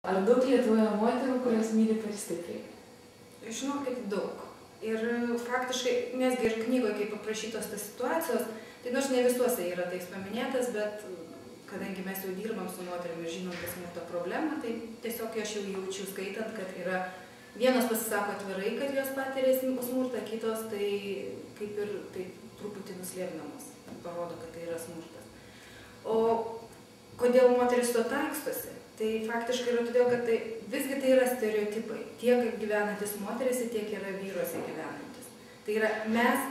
Ar daug Lietuvoje moterų, kurios myli per stipriai? Žinokit, daug. Ir faktiškai, nesgi ir knygoje, kaip aprašytos tas situacijos, tai nors ne visuose yra taip paminėtas, bet kadangi mes jau dirbam su moterim ir žinom tą smurto problemą, tai tiesiog aš jau jaučiu skaitant, kad yra vienos pasisako atvirai, kad jos patiria smurtą, kitos tai kaip ir taip truputį nuslėpdamos, parodo, kad tai yra smurtas. O kodėl moteris to taikstosi? Tai faktiškai yra todėl, kad visgi tai yra stereotipai. Tiek gyvenantis moterisi, tiek yra vyruose gyvenantis. Tai yra mes,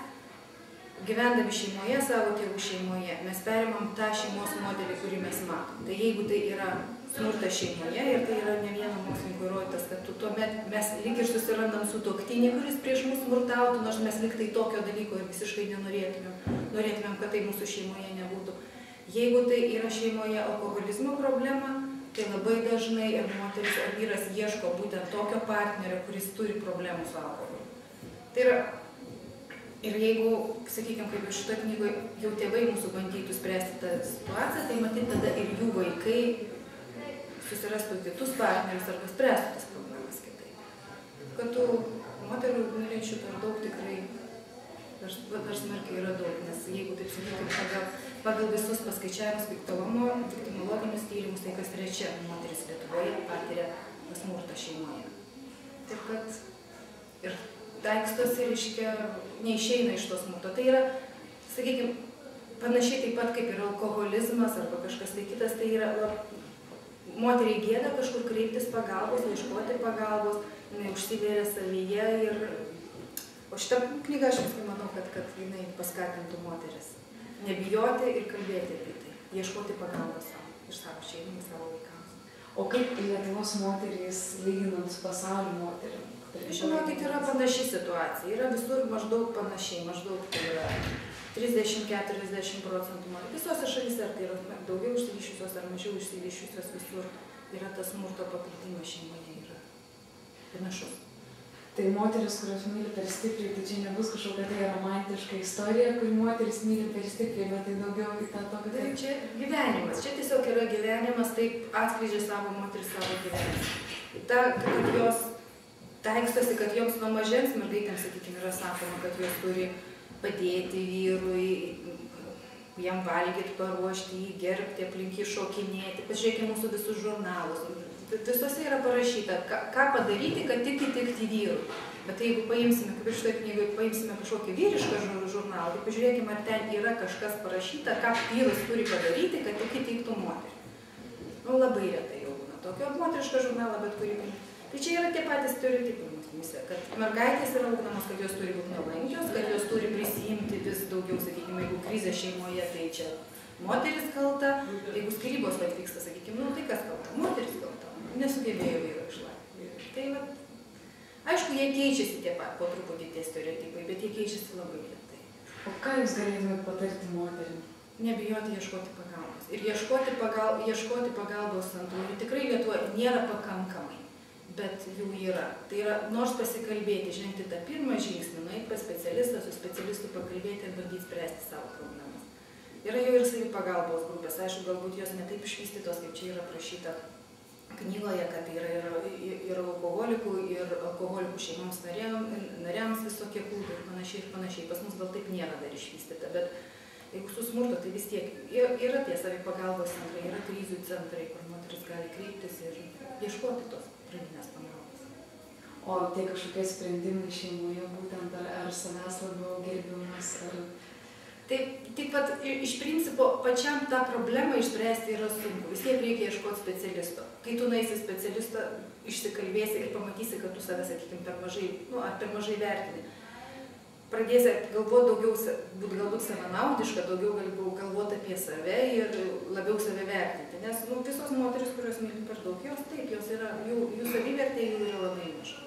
gyvendami šeimoje, savo tėvų šeimoje, mes perimam tą šeimos modelį, kurį mes matom. Tai jeigu tai yra smurtas šeimoje ir tai yra ne vieno mokslininko įrodytas, kad tuomet mes lyg ir susirandam sutuoktinį, kuris prieš mus smurtautų, nors mes lyg tai tokio dalyko ir visiškai norėtumėm, kad tai mūsų šeimoje nebūtų. Jeigu tai yra šeimoje alkoholizmo problema, tai labai dažnai ir moteris, ar vyras ieško būtent tokio partnerio, kuris turi problemų su alkoholiu. Tai yra, ir jeigu, sakykime, kaip ir šitoje knygoje, jau tėvai mūsų bandytų spręsti tą situaciją, tai matyt, tada ir jų vaikai susirastų kitus partnerius arba spręstų tas problemas kitaip. Kad tų moterų mylinčių per daug tikrai dar smarkiai yra daug, nes jeigu taip sakykime, pagal visus paskaičiavimus viktimologinius tyrimus, tai kas trečia moteris Lietuvoje patiria smurtą šeimoje. Taip kad ir taikstosi, reiškia, neišeina iš to smurto. Tai yra, sakykime, panašiai taip pat kaip ir alkoholizmas arba kažkas tai kitas, tai yra moteriai gėda kažkur kreiptis pagalbos, ieškoti pagalbos, jinai užsiveria savyje ir... O šitą knygą aš viskai manau, kad jinai paskatintų moteris nebijoti ir kalbėti apie tai, ieškoti pagalbos ir savo šeimai, savo vaikams. O kaip Lietuvos moterys lyginant su pasaulio moterim? Žinokit, yra panaši situacija, yra visur maždaug panašiai, maždaug tai yra 30–40%. Visose šalyse, ar tai yra daugiau išsivysčiusios ar mažiau išsivysčiusios, visur yra tas smurto paplitimas šeimoje yra panašus. Tai moteris, kurios myli per stipriai, tai čia nebus kažkokia tai romantiška istorija, kur moteris myli per stipriai, bet tai daugiau į tą tokį... Tai čia gyvenimas, čia tiesiog yra gyvenimas, taip atskleidžia savo moteris savo gyvenimą. Ta, kad jos taikstosi, kad joms nuo mažens mergaitėms, sakykime, yra sakoma, kad jos turi padėti vyrui, jam valgyti, paruošti, jį gerbti, aplink jį šokinėti. Pažiūrėkime mūsų visus žurnalus. Visuose yra parašyta, ką padaryti, kad tik įtikti vyrui. Bet jeigu paimsime, kaip ir šitoje knygoje, paimsime kažkokį vyrišką žurnalą, tai pažiūrėkime, ar ten yra kažkas parašyta, ką vyras turi padaryti, kad tik įtiktų moterį. Nu, labai retai jau būna tokio moterišką žurnalą, bet kurį... Tai čia yra tie patys stereotipai mūsų, kad mergaitės yra ugdomos, kad jos turi būti nuolankios, kad jos turi prisijimti vis daugiau, sakykime, jeigu krizė šeimoje, tai čia moteris kalta, jeigu skyrybos atvyksta, sakykime, nu tai kas kalta? Moteris kalta. Nesugebėjo vyro išlaikyti. Tai va, aišku, jie keičiasi tie pat, po truputį tie stereotipai, bet jie keičiasi labai lėtai. O ką jūs galėtumėte patarti moterim? Nebijoti ieškoti pagalbos. Ir ieškoti pagalbos antruolių. Tikrai Lietuvoje nėra pakankamai, bet jų yra. Tai yra, nors pasikalbėti, žengti tą pirmą žingsnį, nueiti pas specialistą, su specialistu pakalbėti ir bandyti spręsti savo problemas. Yra jau ir savipagalbos grupės, aišku, galbūt jos netaip išvystytos, kaip čia yra prašyta knygoje, kad yra ir alkoholikų, ir alkoholikų šeimoms nariams visokie klubai ir panašiai. Pas mus gal taip nėra dar išvystyta, bet jeigu su smurto, tai vis tiek yra tie savipagalbos centrai, yra krizių centrai, kur moteris gali kreiptis ir ieškoti tos pradinės pagalbos. O tai kažkokie sprendimai šeimoje būtent, ar savęs labiau gerbimas, ar... Taip pat iš principo pačiam tą problemą išspręsti yra sunku. Vis tiek reikia ieškoti specialisto. Kai tu nueisi specialistą, išsikalbėsi ir pamatysi, kad tu save, sakykime, per mažai vertini. Pradėsi galvoti daugiau, galbūt savanaudiška, daugiau galvoti apie save ir labiau save vertinti. Nes visos moteris, kurios myli per daug, jos taip, jos yra, jų savivertė jų yra labai maža.